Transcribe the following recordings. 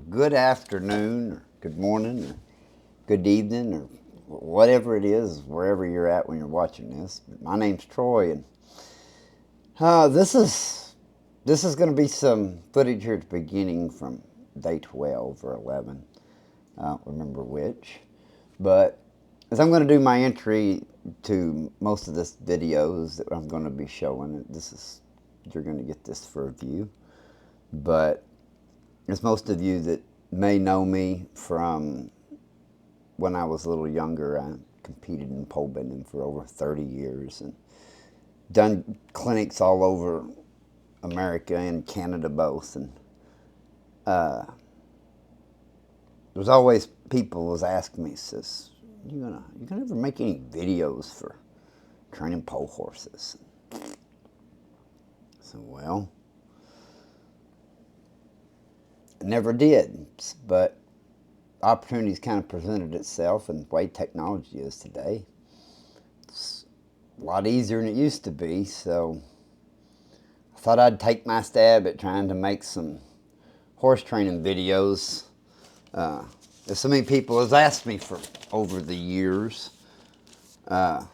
good afternoon, or good morning, or good evening, or whatever it is, wherever you're at when you're watching this. My name's Troy, and this is going to be some footage here at the beginning from day 12 or 11. I don't remember which, but as I'm going to do my entry to most of this videos that I'm going to be showing, you're going to get this for a view, but as most of you that may know me from when I was a little younger, I competed in pole bending for over 30 years and done clinics all over America and Canada both. And there's always people was asking me, says, you gonna ever make any videos for training pole horses? So, well, I never did, but opportunities kind of presented itself, and the way technology is today, it's a lot easier than it used to be. So I thought I'd take my stab at trying to make some horse training videos. As so many people have asked me for over the years. So,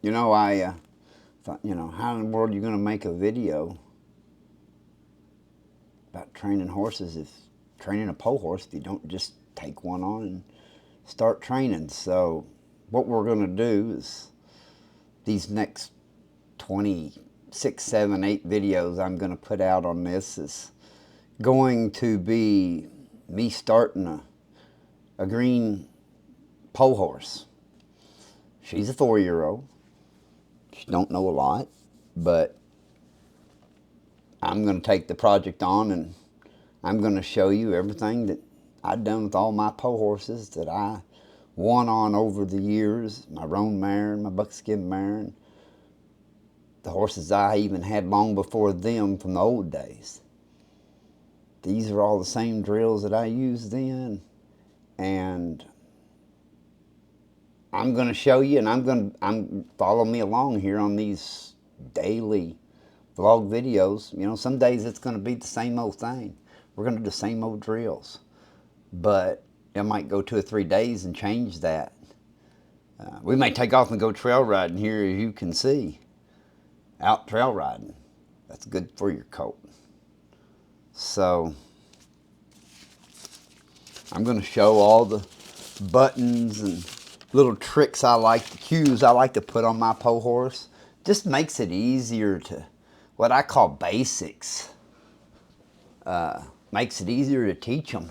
I thought, how in the world are you going to make a video about training horses, if training a pole horse, if you don't just take one on and start training? So what we're going to do is these next 26, 7, 8 videos I'm going to put out on this is going to be me starting a green pole horse. She's a 4-year-old. She don't know a lot, but I'm going to take the project on, and I'm going to show you everything that I've done with all my pole horses that I won on over the years. My roan mare and my buckskin mare, and the horses I even had long before them from the old days. These are all the same drills that I used then, and I'm going to show you, and I'm follow me along here on these daily vlog videos. Some days it's going to be the same old thing. We're going to do the same old drills, but I might go 2 or 3 days and change that. We may take off and go trail riding here, as you can see. Out trail riding. That's good for your coat. So I'm going to show all the buttons and little tricks cues I like to put on my pole horse. Just makes it easier to, what I call basics. Makes it easier to teach them.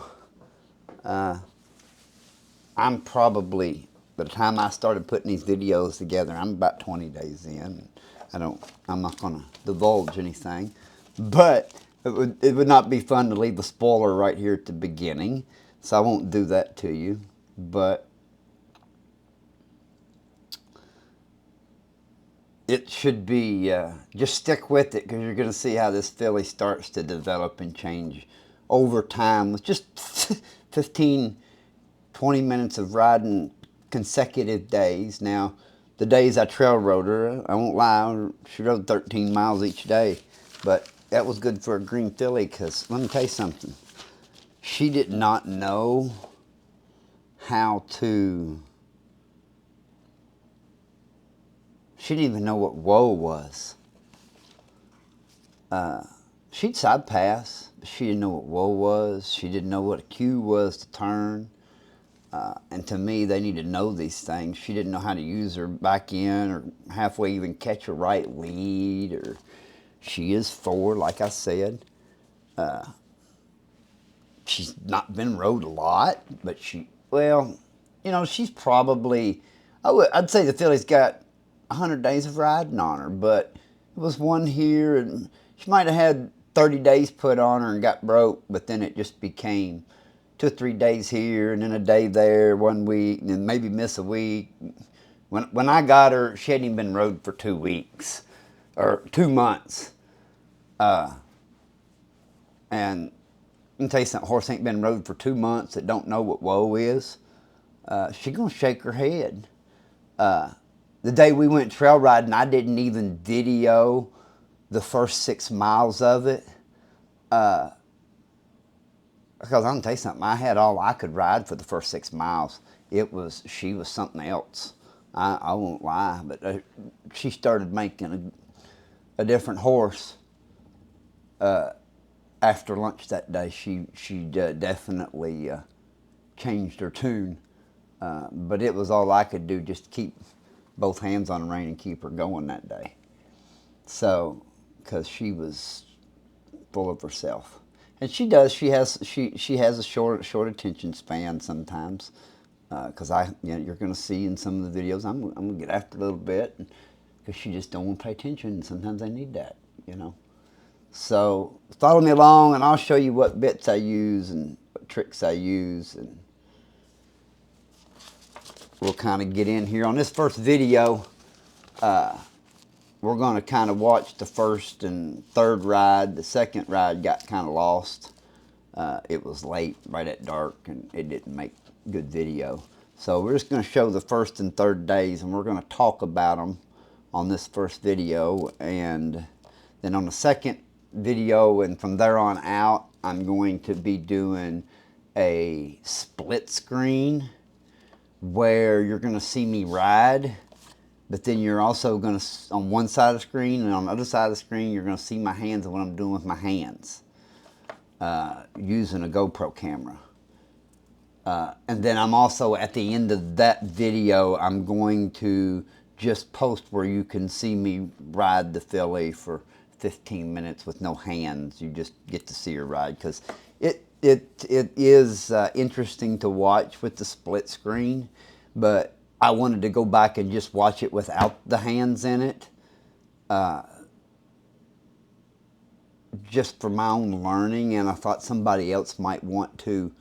I'm probably, by the time I started putting these videos together, I'm about 20 days in. I'm not going to divulge anything, but it would not be fun to leave a spoiler right here at the beginning, so I won't do that to you. But it should be, just stick with it, because you're going to see how this filly starts to develop and change over time with just 15, 20 minutes of riding consecutive days. Now, the days I trail rode her, I won't lie, she rode 13 miles each day, but that was good for a green filly, because let me tell you something. She did not know how to, she didn't even know what whoa was. She'd side pass, but she didn't know what whoa was. She didn't know what a cue was to turn. And to me, they need to know these things. She didn't know how to use her back end or halfway even catch a right lead. Or she is 4, like I said. She's not been rode a lot, but she's probably, I'd say the filly's got 100 days of riding on her, but it was one here, and she might have had 30 days put on her and got broke, but then it just became 2 or 3 days here, and then a day there, 1 week, and then maybe miss a week. When I got her, she hadn't even been rode for 2 weeks, or 2 months. And let me tell you something, horse ain't been rode for 2 months that don't know what whoa is. She gonna shake her head. The day we went trail riding, I didn't even video the first 6 miles of it. Because I'm gonna tell you something, I had all I could ride for the first 6 miles. She was something else. I won't lie, but she started making a different horse after lunch that day. She definitely changed her tune, but it was all I could do, just keep both hands on the rein and keep her going that day. So, because she was full of herself, and she has a short attention span sometimes. Because you're going to see in some of the videos, I'm going to get after a little bit, because she just don't want to pay attention. And sometimes I need that, So follow me along, and I'll show you what bits I use and what tricks I use, and we'll kind of get in here. On this first video, we're going to kind of watch the first and third ride. The second ride got kind of lost. It was late, right at dark, and it didn't make good video. So we're just going to show the first and third days, and we're going to talk about them on this first video. And then on the second video, and from there on out, I'm going to be doing a split screen where you're going to see me ride, but then you're also going to, on one side of the screen and on the other side of the screen, you're going to see my hands and what I'm doing with my hands using a GoPro camera. And then I'm also, at the end of that video, I'm going to just post where you can see me ride the filly for 15 minutes with no hands. You just get to see her ride, because it is interesting to watch with the split screen, but I wanted to go back and just watch it without the hands in it, just for my own learning, and I thought somebody else might want to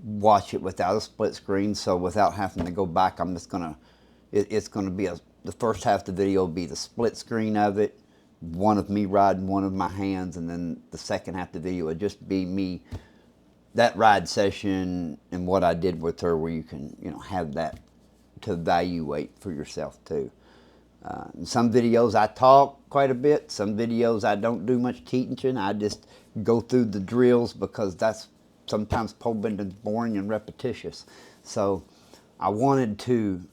watch it without a split screen. So without having to go back, I'm just gonna, it's gonna be the first half of the video will be the split screen of it, one of me riding, one of my hands, and then the second half of the video would just be me, that ride session and what I did with her, where you can have that to evaluate for yourself too. In some videos I talk quite a bit, some videos I don't do much teaching. I just go through the drills, because that's sometimes pole bending is boring and repetitious. So I wanted you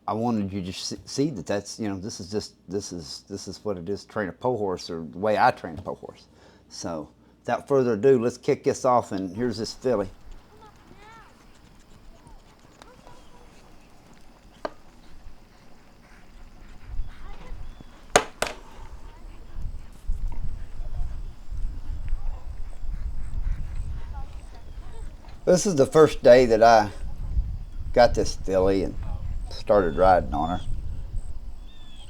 to see that that's, this is what it is to train a pole horse, or the way I train a pole horse. So without further ado, let's kick this off, and here's this filly. This is the first day that I got this filly and started riding on her.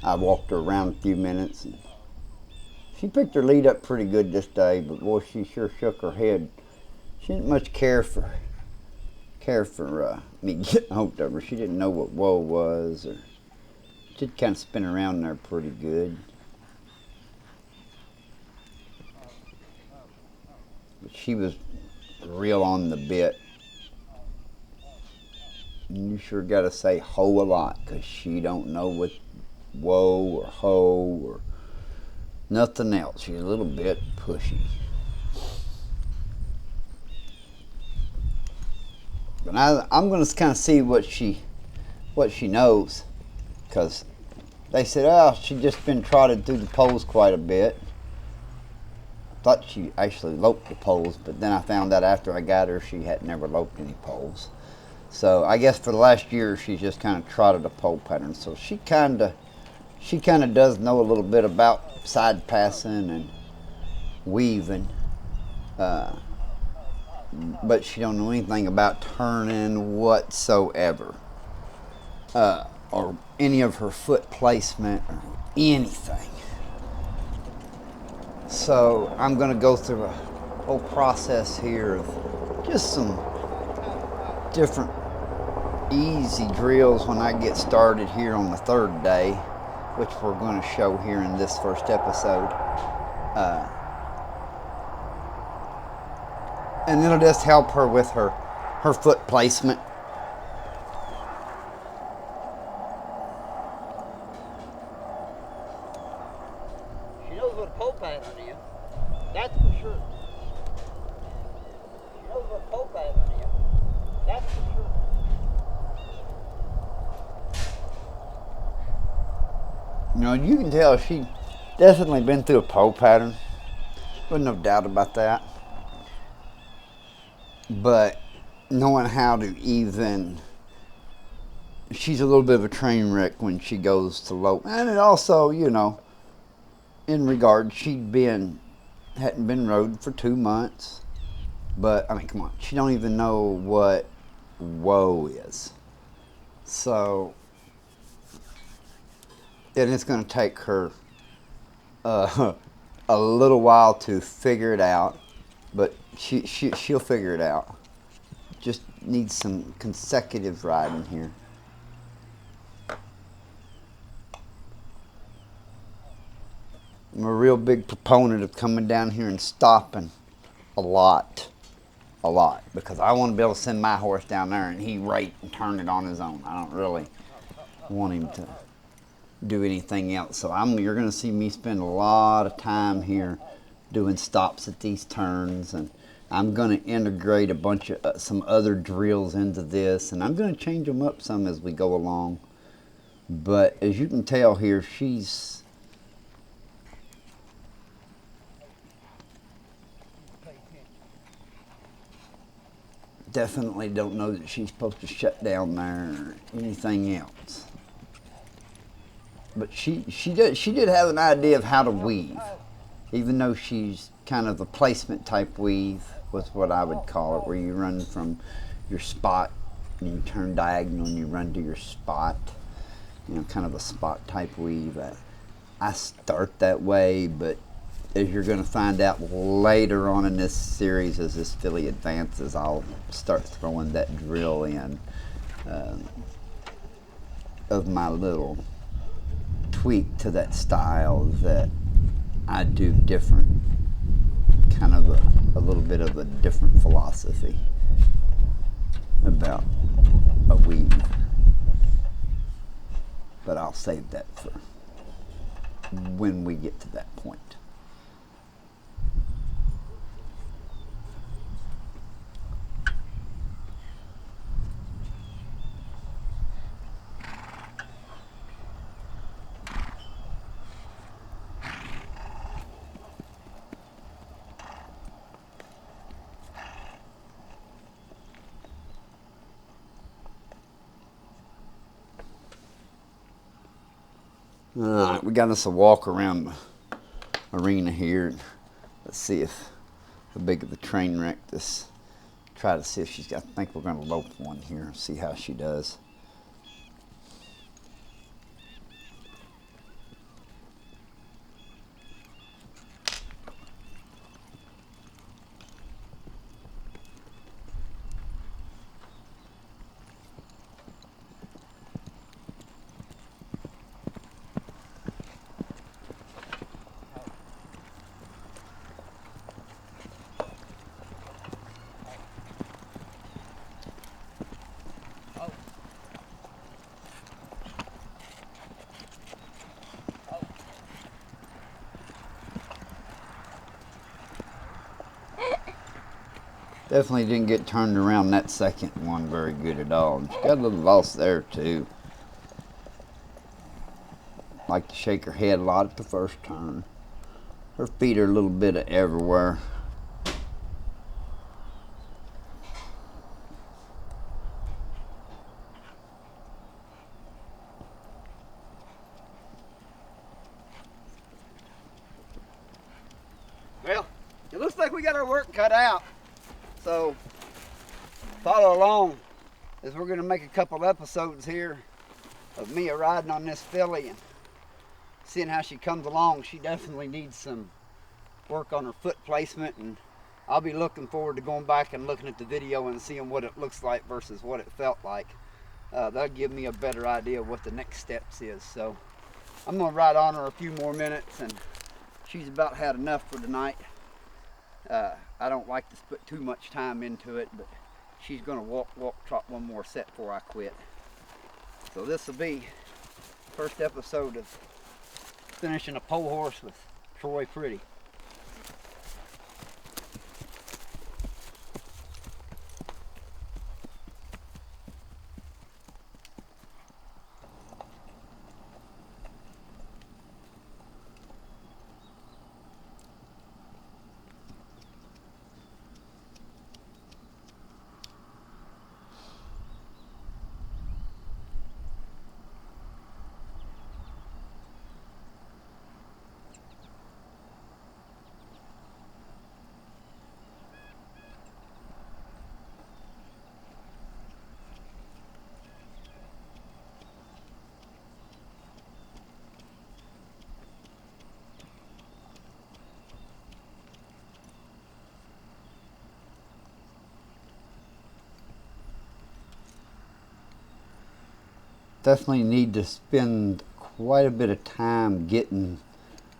I walked her around a few minutes, and she picked her lead up pretty good this day, but boy, she sure shook her head. She didn't much care for me getting hold of her. She didn't know what whoa was, or she'd kind of spin around there pretty good. But she was real on the bit. And you sure got to say ho a lot, because she don't know what whoa or ho or nothing else. She's a little bit pushy. But I'm going to kind of see what she knows, because they said, oh, she's just been trotted through the poles quite a bit. Thought she actually loped the poles, but then I found out after I got her she had never loped any poles. So I guess for the last year she's just kind of trotted a pole pattern. So she kind of does know a little bit about side passing and weaving, but she don't know anything about turning whatsoever, or any of her foot placement or anything. So I'm going to go through a whole process here of just some different easy drills when I get started here on the third day, which we're going to show here in this first episode. And it'll just help her with her foot placement. what a pole pattern is. That's for sure. She knows what a pole pattern is. That's for sure. You know, you can tell she definitely been through a pole pattern. There's no doubt about that. But knowing how to even, she's a little bit of a train wreck when she goes to low. And it also, you know, in regard, hadn't been rode for 2 months. But, I mean, come on, she don't even know what whoa is. So, and it's going to take her a little while to figure it out, but she'll figure it out. Just needs some consecutive riding here. I'm a real big proponent of coming down here and stopping a lot, because I want to be able to send my horse down there and he rate and turn it on his own. I don't really want him to do anything else. So you're going to see me spend a lot of time here doing stops at these turns, and I'm going to integrate a bunch of some other drills into this, and I'm going to change them up some as we go along. But as you can tell here, she's definitely don't know that she's supposed to shut down there or anything else. But she did have an idea of how to weave, even though she's kind of a placement type weave was what I would call it, where you run from your spot and you turn diagonal and you run to your spot, you know, kind of a spot type weave. I start that way, but as you're going to find out later on in this series, as this filly advances, I'll start throwing that drill in of my little tweak to that style that I do different, kind of a little bit of a different philosophy about a weave. But I'll save that for when we get to that point. Alright, we got us a walk around the arena here. Let's see how big of a train wreck this. Try to see if she's got. I think we're going to lope one here. See how she does. Definitely didn't get turned around that second one very good at all. She got a little lost there too. Like to shake her head a lot at the first turn. Her feet are a little bit of everywhere. Well, it looks like we got our work cut out. So follow along as we're going to make a couple episodes here of me riding on this filly and seeing how she comes along. She definitely needs some work on her foot placement, and I'll be looking forward to going back and looking at the video and seeing what it looks like versus what it felt like. That'll give me a better idea of what the next steps is. So I'm going to ride on her a few more minutes, and she's about had enough for tonight. I don't like to put too much time into it, but she's going to walk, trot one more set before I quit. So this will be first episode of finishing a pole horse with Troy Priddy. Definitely need to spend quite a bit of time getting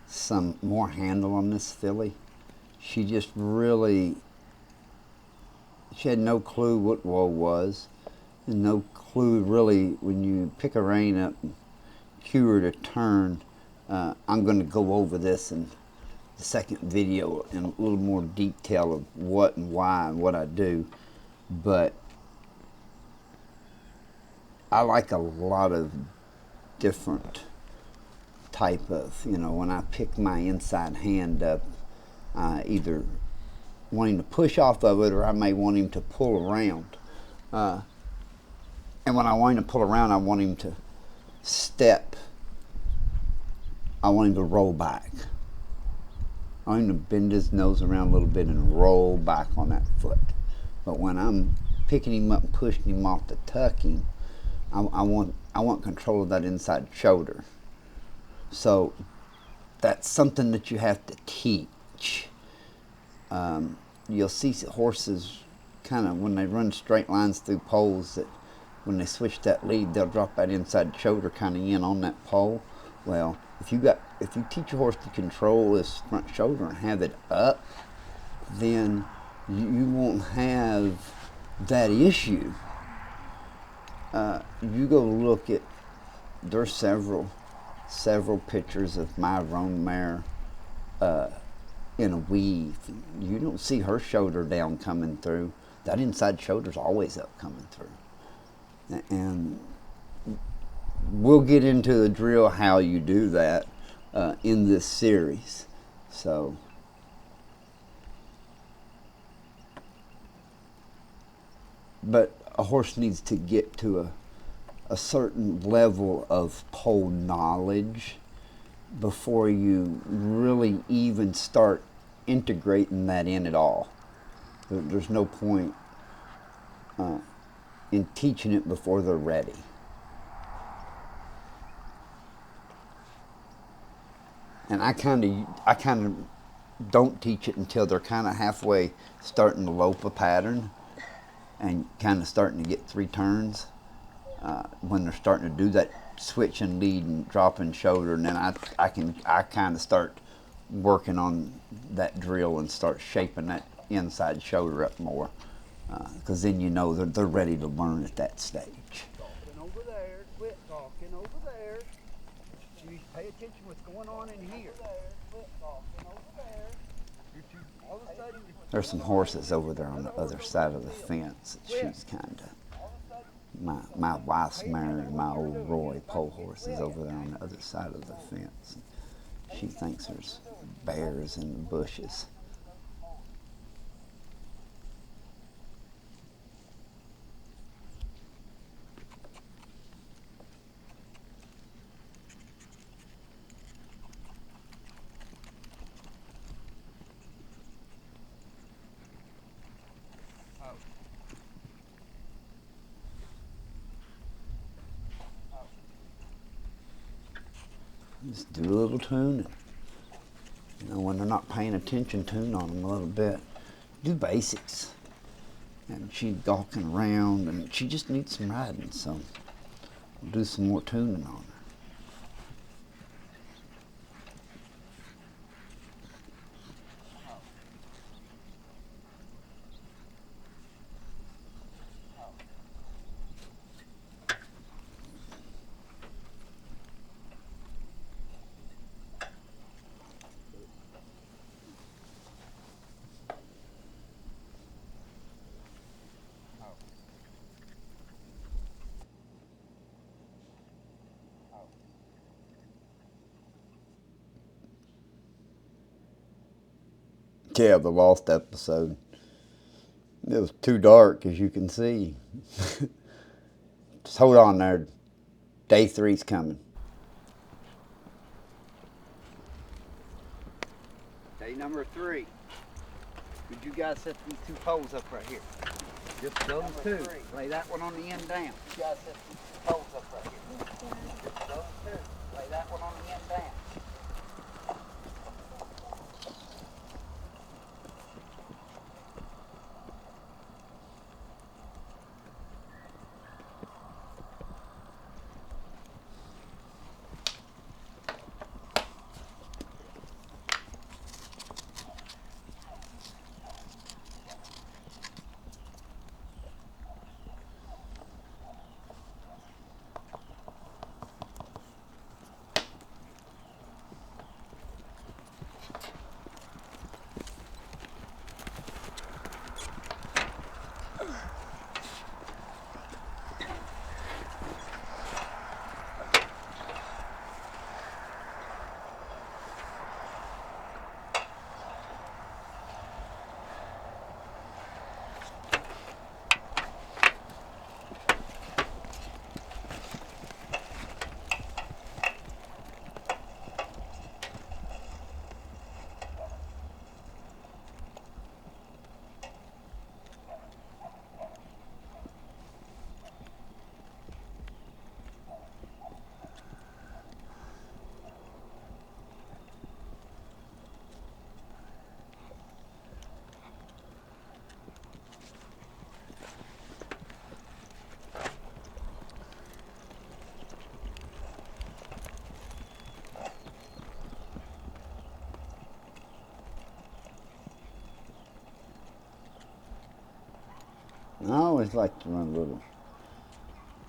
some more handle on this filly. She just really, she had no clue what woe was, and no clue really when you pick a rein up and cue her to turn. I'm going to go over this in the second video in a little more detail of what and why and what I do, but I like a lot of different type of, when I pick my inside hand up, either want him to push off of it or I may want him to pull around. And when I want him to pull around, I want him to step. I want him to roll back. I want him to bend his nose around a little bit and roll back on that foot. But when I'm picking him up and pushing him off to tuck him, I want control of that inside shoulder. So that's something that you have to teach. You'll see horses kind of when they run straight lines through poles that when they switch that lead, they'll drop that inside shoulder kind of in on that pole. Well, if you teach your horse to control his front shoulder and have it up, then you won't have that issue. You go look at, there's several pictures of my roan mare in a weave. You don't see her shoulder down coming through. That inside shoulder's always up coming through. And we'll get into the drill how you do that in this series. So but a horse needs to get to a certain level of pole knowledge before you really even start integrating that in at all. There's no point in teaching it before they're ready. And I kind of don't teach it until they're kind of halfway starting to lope a pattern and kind of starting to get 3 turns. When they're starting to do that switch and lead and dropping shoulder, and then I kind of start working on that drill and start shaping that inside shoulder up more, because then they're ready to learn at that stage. Talking over there, quit talking over there. You pay attention what's going on in here. Quit talking over there. All of a sudden, There's some horses over there on the other side of the fence that she's kind of. My wife's married my old Roy pole horse is over there on the other side of the fence. She thinks there's bears in the bushes. Just do a little tuning. When they're not paying attention, tune on them a little bit. Do basics. And she's gawking around, and she just needs some riding, so we'll do some more tuning on her. Yeah, the lost episode. It was too dark, as you can see. Just hold on there. Day 3's coming. Day number 3. Would you guys set these 2 poles up right here? Just those 2. Lay that one on the end down. You guys set these 2 poles up right here. Just those 2. Lay that one on the end down. I always like to run a little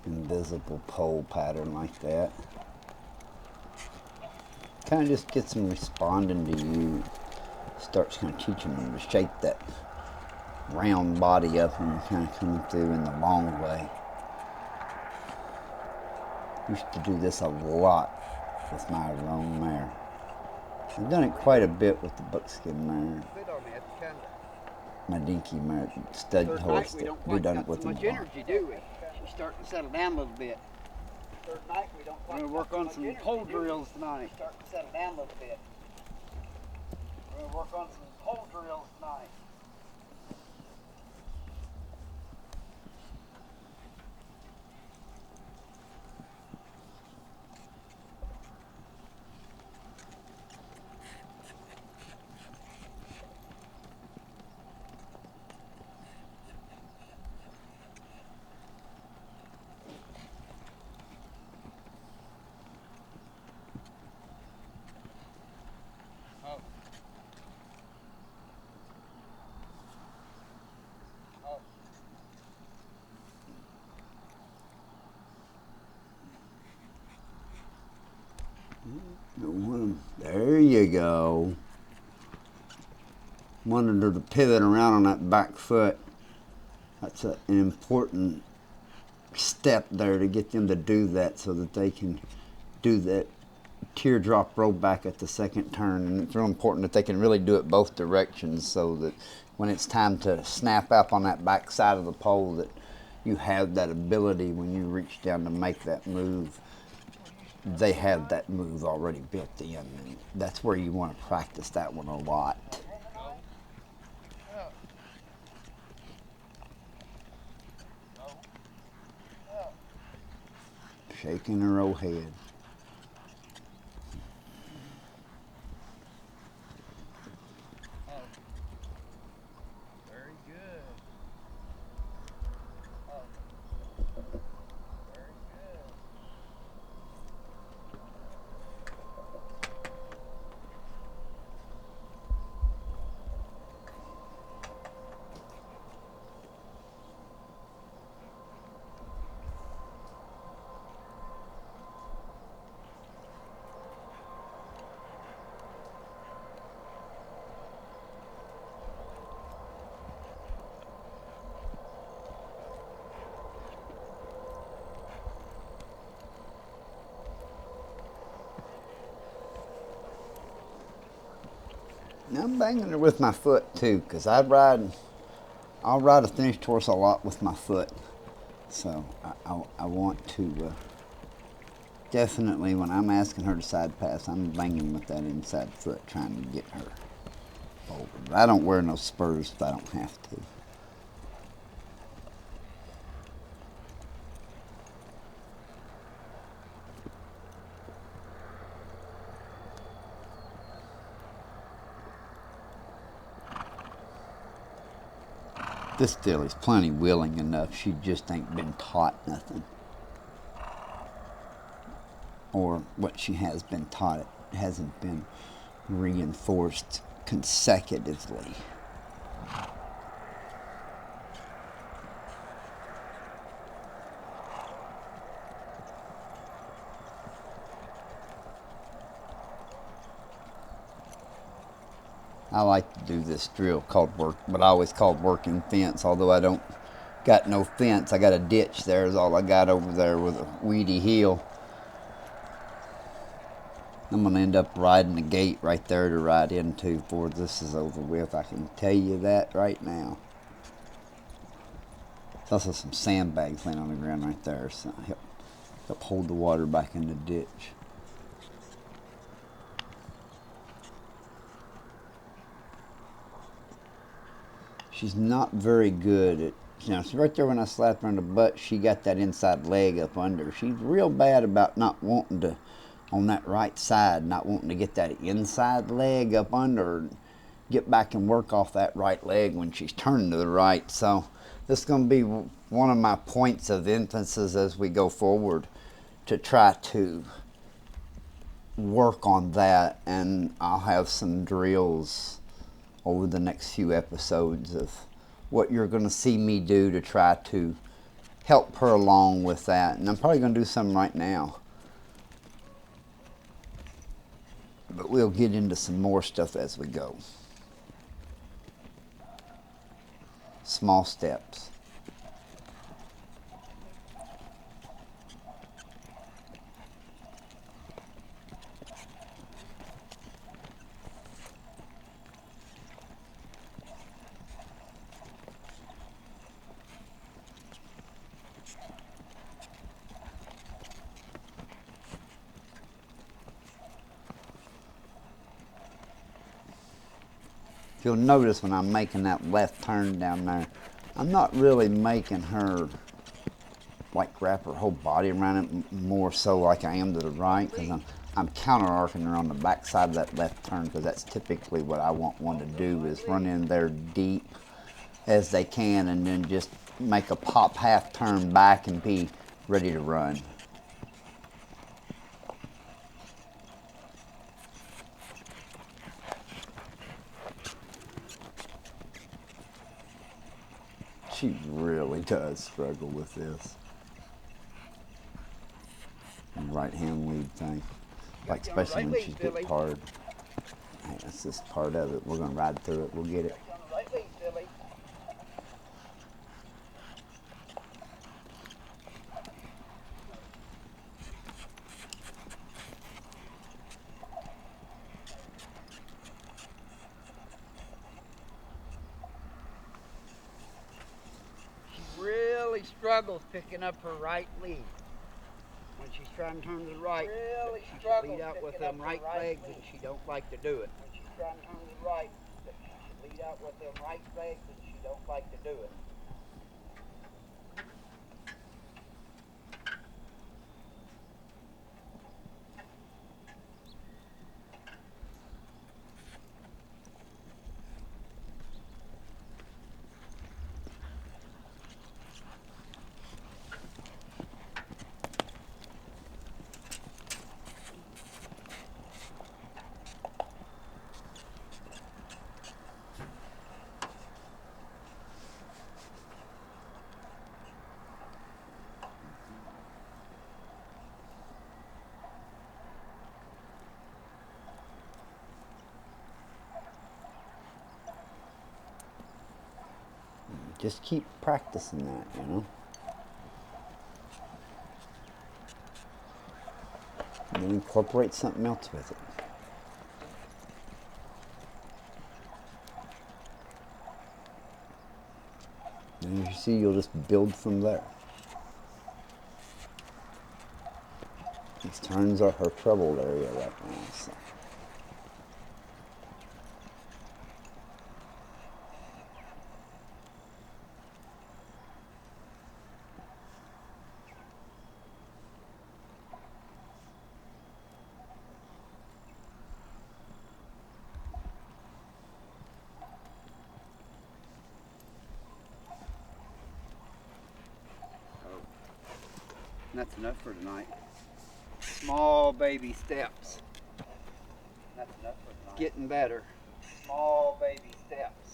invisible pole pattern like that. Kind of just gets them responding to you. Starts kind of teaching them to shape that round body up and kind of coming through in the long way. Used to do this a lot with my roan mare. I've done it quite a bit with the buckskin mare. My dinky mare, stud horse, we've done it with them a lot. Energy, do we? She's starting to settle down a little bit. Third night, we don't. We're going to work on some pole drills tonight. Starting to settle down a little bit. We're going to work on some pole drills tonight. There you go. Wanted her to pivot around on that back foot. That's an important step there to get them to do that so that they can do that teardrop roll back at the second turn. And it's real important that they can really do it both directions so that when it's time to snap up on that back side of the pole that you have that ability when you reach down to make that move. They have that move already built in, and that's where you want to practice that one a lot. Shaking her old head. Very good. Very good. I'm banging her with my foot too, because I'll ride a finished horse a lot with my foot. So I want to definitely, when I'm asking her to side pass, I'm banging with that inside foot, trying to get her over. But I don't wear no spurs if I don't have to. This filly's plenty willing enough. She just ain't been taught nothing. Or what she has been taught, it hasn't been reinforced consecutively. I like to do this drill called what I always called working fence, although I don't got no fence. I got a ditch there is all I got over there with a weedy hill. I'm going to end up riding the gate right there to ride into before this is over with. I can tell you that right now. There's also some sandbags laying on the ground right there, so help hold the water back in the ditch. She's not very good at, so right there when I slapped her on the butt, she got that inside leg up under. She's real bad about not wanting to, on that right side, not wanting to get that inside leg up under and get back and work off that right leg when she's turning to the right. So this is going to be one of my points of emphasis as we go forward, to try to work on that, and I'll have some drills over the next few episodes of what you're going to see me do to try to help her along with that. And I'm probably going to do some right now. But we'll get into some more stuff as we go. Small steps. If you'll notice when I'm making that left turn down there, I'm not really making her like wrap her whole body around it, more so like I am to the right, because I'm counter arcing her on the back side of that left turn, because that's typically what I want one to do, is run in there deep as they can and then just make a pop half turn back and be ready to run. She really does struggle with this right hand lead thing, like especially when she's getting hard. Hey, that's just part of it. We're gonna ride through it. We'll get it. Really struggles picking up her right lead. When she's trying to turn to the right, really she should lead out with them right legs, and she don't like to do it. When she's trying to turn to the right, she should lead out with them right legs, and she don't like to do it. Just keep practicing that, you know. And then incorporate something else with it. And as you see, you'll just build from there. These turns are her troubled area right now. So. That's enough for tonight. Small baby steps. That's enough for tonight. Getting better. Small baby steps.